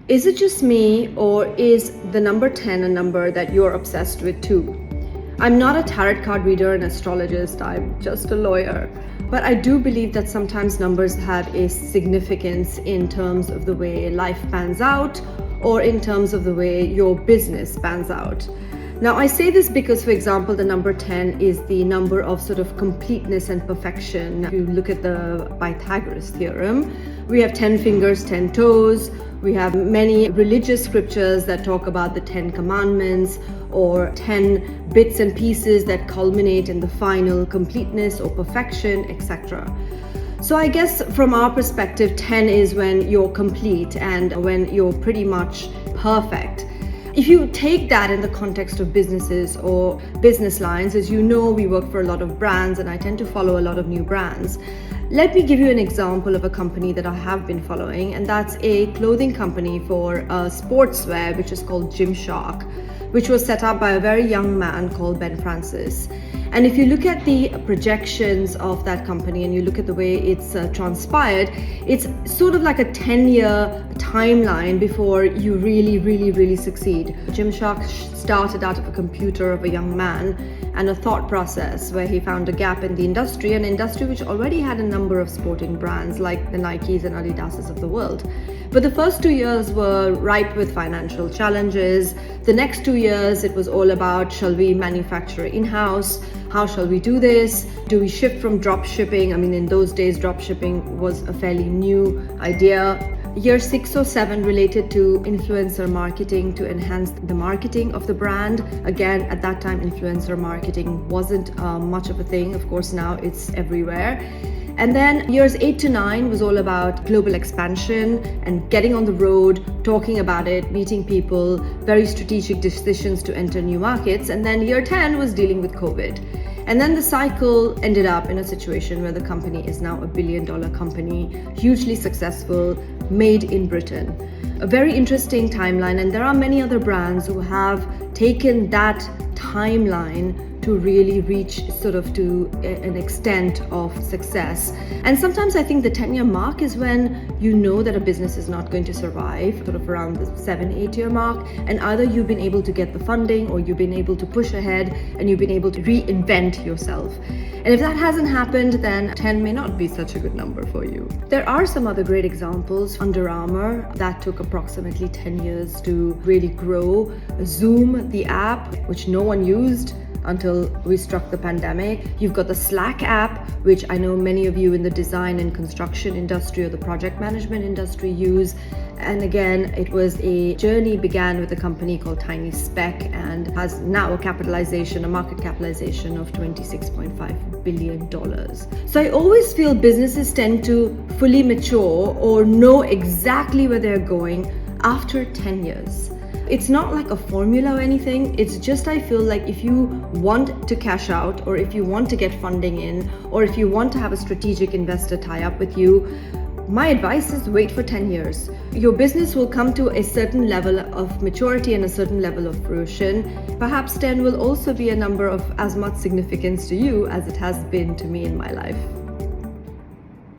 Is it just me, or is the number 10 a number that you're obsessed with too? I'm not a tarot card reader and astrologist, I'm just a lawyer. But I do believe that sometimes numbers have a significance in terms of the way life pans out or in terms of the way your business pans out. Now, I say this because, for example, the number 10 is the number of sort of completeness and perfection. If you look at the Pythagoras theorem, we have 10 fingers, 10 toes. We have many religious scriptures that talk about the 10 commandments or 10 bits and pieces that culminate in the final completeness or perfection, etc. So I guess from our perspective, 10 is when you're complete and when you're pretty much perfect. If you take that in the context of businesses or business lines, as you know, we work for a lot of brands and I tend to follow a lot of new brands. Let me give you an example of a company that I have been following, and that's a clothing company for sportswear, which is called Gymshark, which was set up by a very young man called Ben Francis. And if you look at the projections of that company and you look at the way it's transpired, it's sort of like a 10-year timeline before you really succeed. Gymshark started out of a computer of a young man and a thought process where he found a gap in the industry, an industry which already had a number of sporting brands like the Nikes and Adidases of the world. But the first 2 years were ripe with financial challenges. The next 2 years, it was all about, shall we manufacture in-house? How shall we do this? Do we shift from drop shipping? I mean, in those days, drop shipping was a fairly new idea. Year 6 or 7 related to influencer marketing to enhance the marketing of the brand. Again, at that time, influencer marketing wasn't much of a thing. Of course, now it's everywhere. And then years 8 to 9 was all about global expansion and getting on the road, talking about it, meeting people, very strategic decisions to enter new markets. And then year 10 was dealing with COVID. And then the cycle ended up in a situation where the company is now $1 billion company, hugely successful, made in Britain. A very interesting timeline, and there are many other brands who have taken that timeline to really reach sort of to an extent of success. And sometimes I think the 10-year mark is when you know that a business is not going to survive, sort of around the 7-8 year mark, and either you've been able to get the funding or you've been able to push ahead and you've been able to reinvent yourself. And if that hasn't happened, then 10 may not be such a good number for you. There are some other great examples. Under Armour, that took approximately 10 years to really grow. Zoom, the app, which no one used until we struck the pandemic. You've got the Slack app, which I know many of you in the design and construction industry or the project management industry use. And again, it was a journey began with a company called Tiny Speck and has now a market capitalization of $26.5 billion. So I always feel businesses tend to fully mature or know exactly where they're going after 10 years. It's not like a formula or anything. It's just, I feel like if you want to cash out or if you want to get funding in or if you want to have a strategic investor tie up with you, my advice is wait for 10 years. Your business will come to a certain level of maturity and a certain level of fruition. Perhaps 10 will also be a number of as much significance to you as it has been to me in my life.